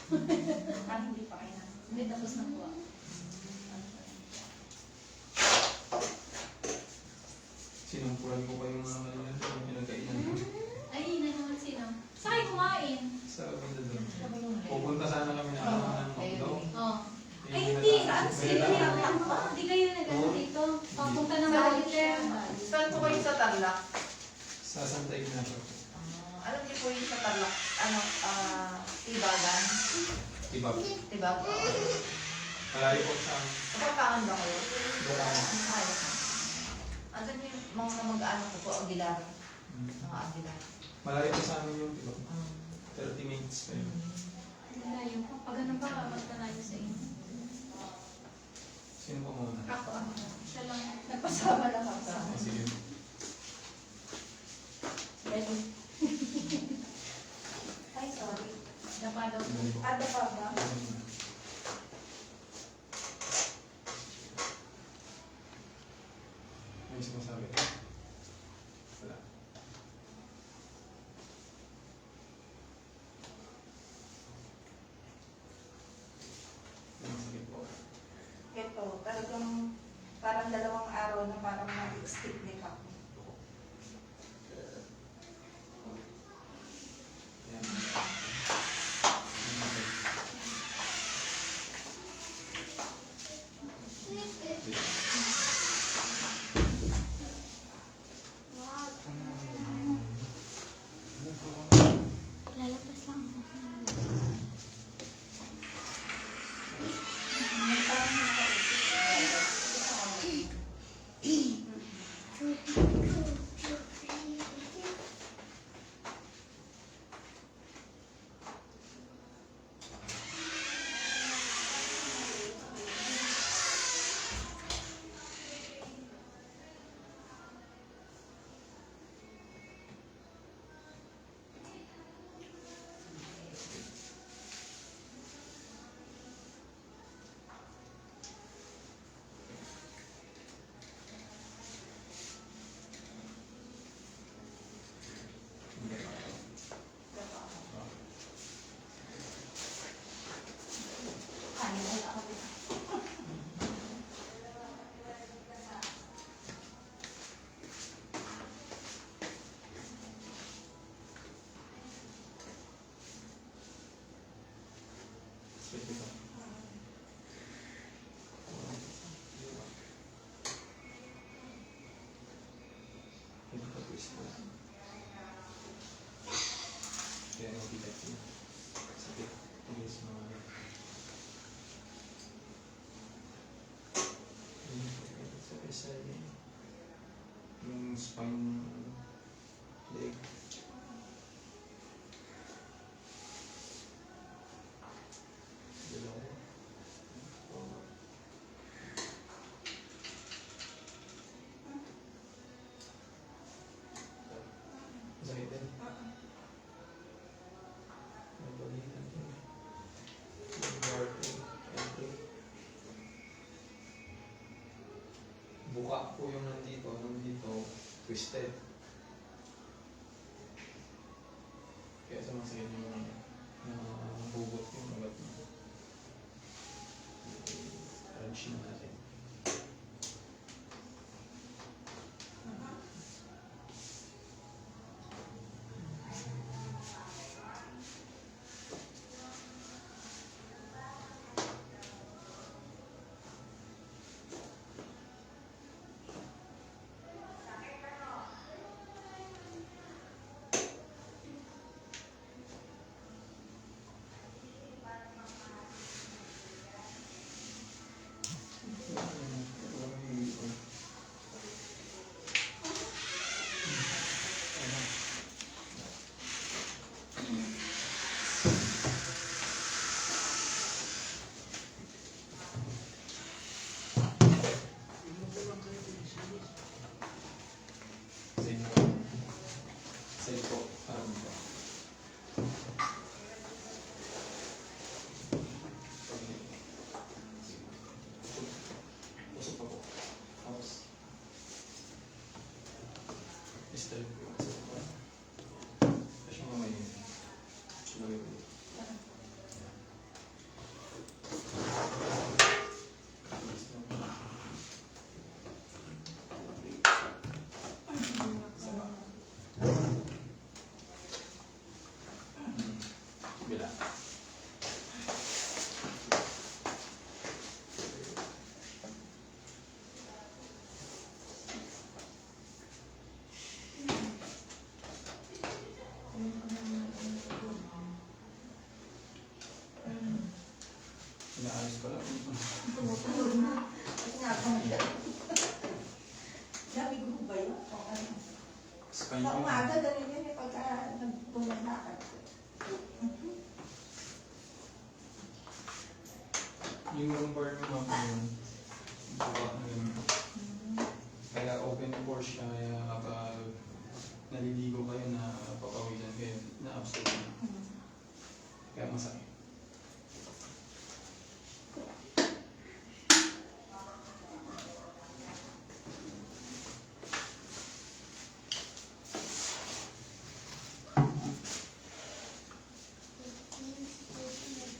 Hindi pa kayo na. Hindi tapos na po. Sinumpulan ko pa yung mga kanina yung pinagkainan ko. Ay, na naman sino? Saan kayo kumain? Sa banda doon. Pupunta sana kami na ng Mokdo. Oh. Ay, hindi. Hindi kayo nagano dito. Papunta ng Walter. Saan po kayo sa Tarlac? Sa Santa Ignacio. Alam niyo po yung sa Tarlac, Tibagan? Iba po. Tibagan? Malayo po sa Kapapangan ba kayo? Dorama. Ayos na. Andun yung mga mag-ano ko po, Aguilar. Mga Aguilar. Malayo po sa amin yung iba. 30 minutes pa yun. Malayo pa. Pag ano ba, magpalayo sa inyo. Sino pa muna? Ako. Siya lang. Nagpasama lang ako sa Ah, sige. Ready? Ay, sorry. Dapa daw. Ada pa ba? May sumasabi. Wala. Sige po. Ito, talagang parang 2 araw na parang nag-stick ako. Ayan. Lalapas lang. Sige po. Hindi pa twist po. Kaya mabigat yun. Sige. Tulis mga ano. Sa isa yun. Yung spine leg. Dalawa. Sakit din. Nabalikan din. Buka po yung nandito, twisted. Kaya sumasakit yung bugot yung ugat mo. Crunch na natin. Inaayos ko lang. Tumutulog na. Kasi nga kung sabi ko ba yun? O ano? Spine Sa yun. umaga, ganun yun yung pagka nagpumalakad. Yung lumbar mo mga yun. Buka na yun. Kaya open pore siya. Kaya kapag naliligo kayo na papawilan kayo, na-absorb na. Kaya masakit.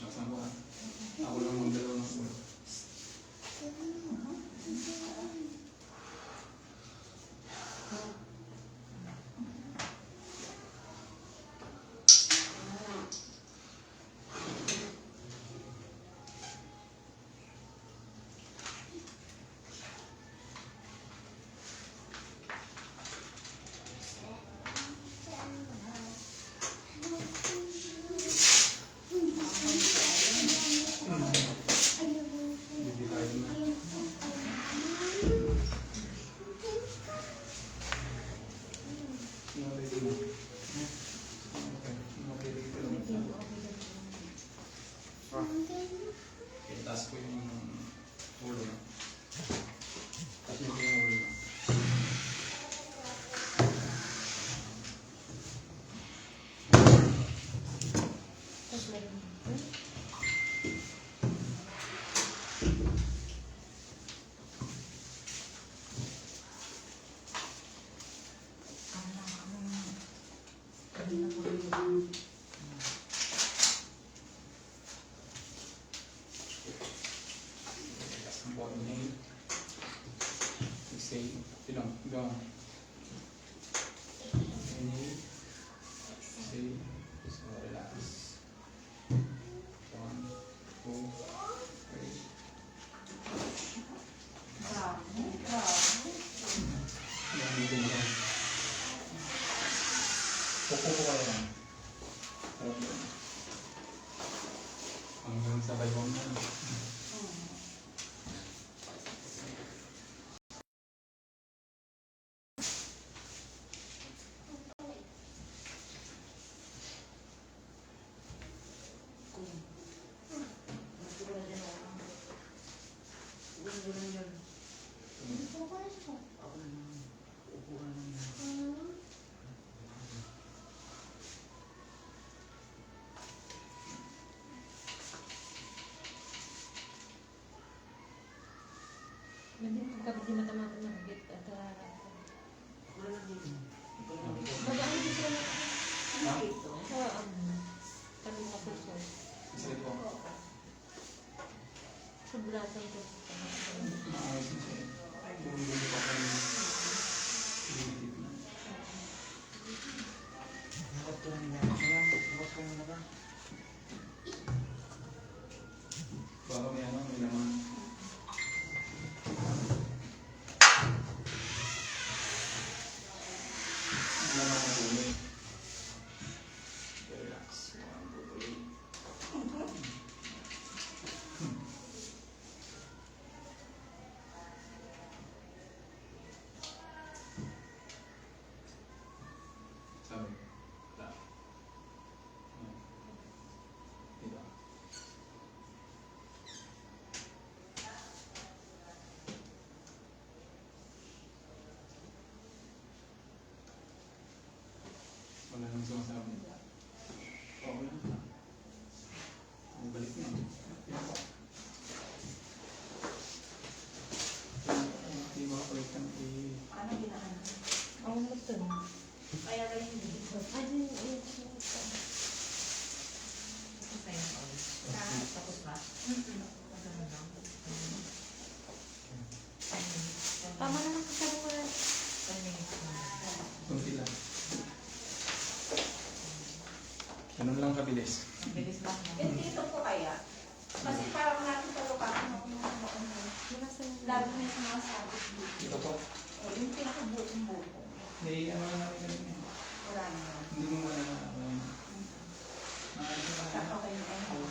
Nakasama ka. Ako lang magdalaw ng ulo. Hindi tayo na. Nakatay mo. Okay. Nakatay ka lang. Itaas ko yung ulo. Taas mo ko yung ulo. Taas ng bottom nail. Exhale. Ilang. Down. Inhale. Exhale. So relax. 1, 2, 3. Grabe, grabe. Yan, dito mo. Pupo ko kayo lang. Hanggang sa baybong na. Kapag di mata-mata nakagit at magaan din sila na sa kami na puso. Isa po. Sa bulatan ko. Maayos na siya. Bumibili pa kayo. Bumibili na. Baka may ano, may laman. May laman na tuloy. Relax. Walang tutuloy. Sabi. Wala. Dito. Wala nang sumasabi. Oo lang. Balik na. Hindi makakulit ng Ano ginaan? Ang muto. Kaya rin hindi ko. Ayun, Tapos ba? tama na lang kasi mo na. kunti lang. Ganun lang kabilis. Bilis lang. Dito po kaya? Kasi parang natin palukakan ako ng ano. Lalo na sa mga sabit dito. Dito po. Yung pinakabuong buko. Hindi, ano lang namin ganun eh. Wala naman. Hindi mo wala na. Okay na. Okay na. Oo.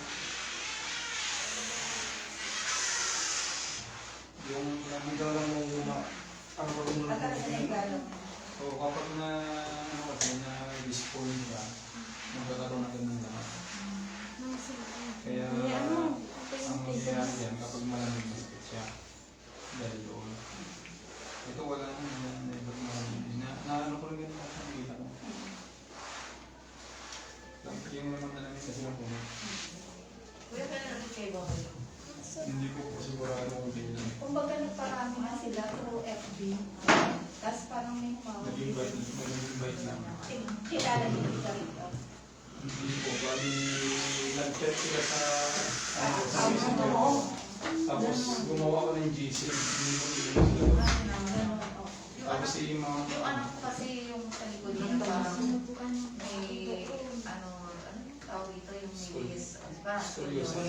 Hindi ko po sigurado kung kailan. Kumbaga nagparami na sila through FB. Tapos parang may Nag-invite lang. kilala din kita rito. Hindi po, bali nag-chat sila sa sa Oo. messenger. Tapos gumawa ko ng GC. Hindi ko pinag. Tapos si mga Yung anak ko kasi yung sa likod niya parang may tawag dito yung may parang seryoso.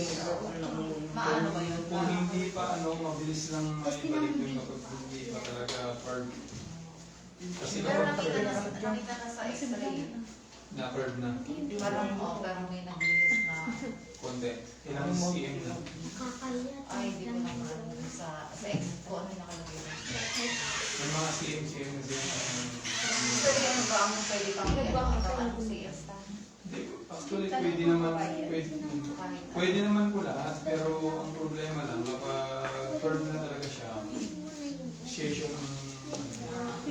Maano ba yun? Kung hindi pa mabilis lang may balik yung kapag hindi pa talaga part. Kasi Pero kapag nakita na sa x-ray. na-curve na Parang parang may nag-iis na konti. Ilang cm na. ay hindi ko naman sa x ko ano yung nakalagay doon. May mga cm na siya. Pero ano ba ang pwede pang ano siya? Hindi, actually, pwede naman po lahat, pero ang problema lang, kapag curve na talaga siya, siya yung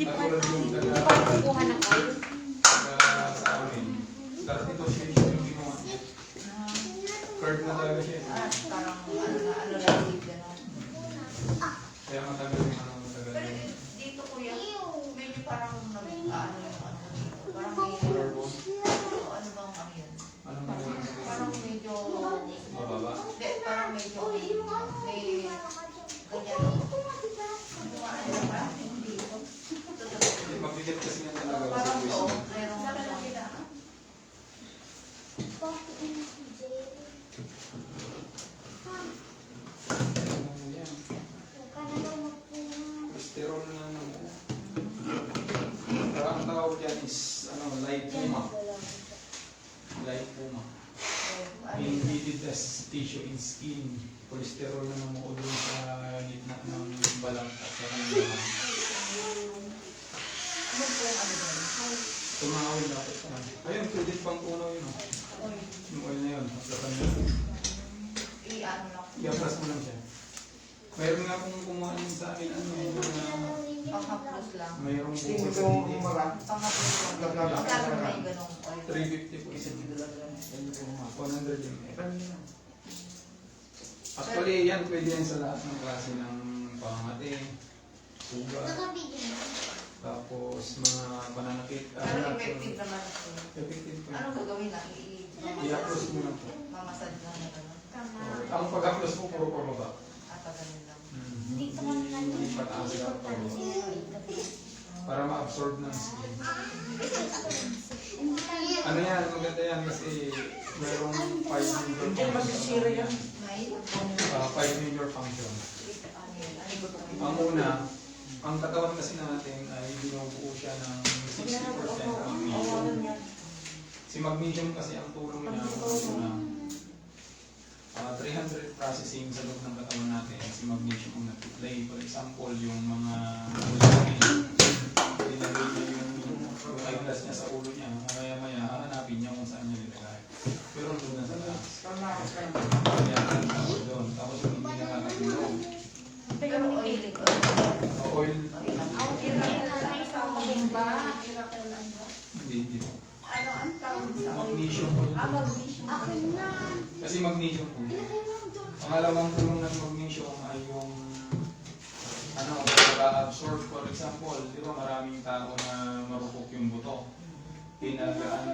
natulad yung Kuha ng oil. sa amin. Dati ito siya yung ginawa. Curve na talaga siya. Parang ano lang gano'n. Kaya matagal yung matagal. Pero dito kuya, medyo parang ano yung ano dito. Parang may Color bone. ano bang ano yun? Ano na yun? Parang medyo Mababa. hindi, parang medyo may ganyan no? Mabigat kasi yan talaga. Parang Kasi oo, merong Sa kanila. ano yan? Cholesterol na Pero ang tawag dyan is lipoma. Lipoma. Inhibited as tissue in skin. Cholesterol na namuo doon sa gitna ng balang at sa kanilang. ano po yung ano doon? Tumawin dapat sa ayun, pwede pang tunaw yun. Yung oil na yun. Haplapan mo yun. I-ano lang. I-aplas mo lang siya. Mayroon nga kung kumuha yun sa akin, Pang-haplos lang. mayroong Hindi buko ko sa hindi. Pang-haplos lang. Magkano na yung ganong oil? 350 po isa. 100 ml. Actually, yan pwede yan sa lahat ng klase ng pangangati, suga, tapos mga pananakit. Pero effective naman ito. Effective po. Anong gagawin na? I-upload mo lang po. Mamasad lang na gano'n. Ang pag-upload mo, puro baba. At ganun lang. Dito man lang Hindi pataas lang po. Para ma-absorb ng skin. Ano yan, maganda yan kasi mayroong 5 major function. May 5 major function. ano yun? Ano yung gusto ko? Ang una, ang katawan kasi natin ay binubuo siya ng 60% magnesium. Si magnesium kasi ang tulong niya una, 300 processing sa loob ng katawan natin. Si magnesium ang nag-play. For example, yung mga nilagay niya yung eyeglass niya sa ulo niya. Maya-maya, hanapin niya kung saan niya nilagay. Pero doon na sa taas. Kaya ang tawag doon. Tapos yung hindi nakakatulog. Pero oil ito. Oil, hindi. Ano ang tawag sa oil? Magnesium po. Magnesium. Kasi magnesium po. Pangalawang tulong ng magnesium ay yung pag-absorb. For example, di ba maraming tao na marupok yung buto. Pinagaan